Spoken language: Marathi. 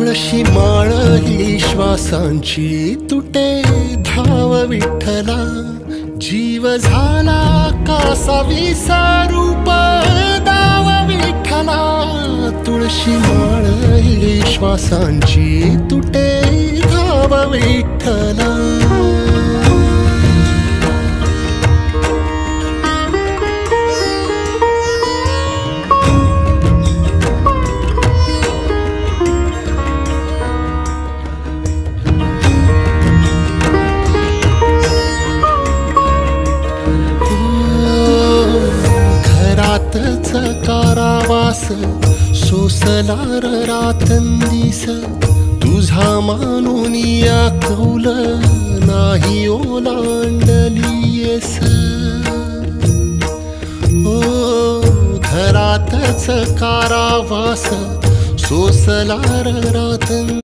तुळशी माळ ही श्वासांची तुटे धाव विठ्ठला, जीव झाला कासा विसारूप दाव विठ्ठला। तुळशी माळ ही श्वासांची तुटे धाव विठ्ठला। कारावास सोसला रातंदिस, तुझा मानून या कौल नाही ओलांडलीयस। ओ घरातच कारावास सोसला रातंदिस।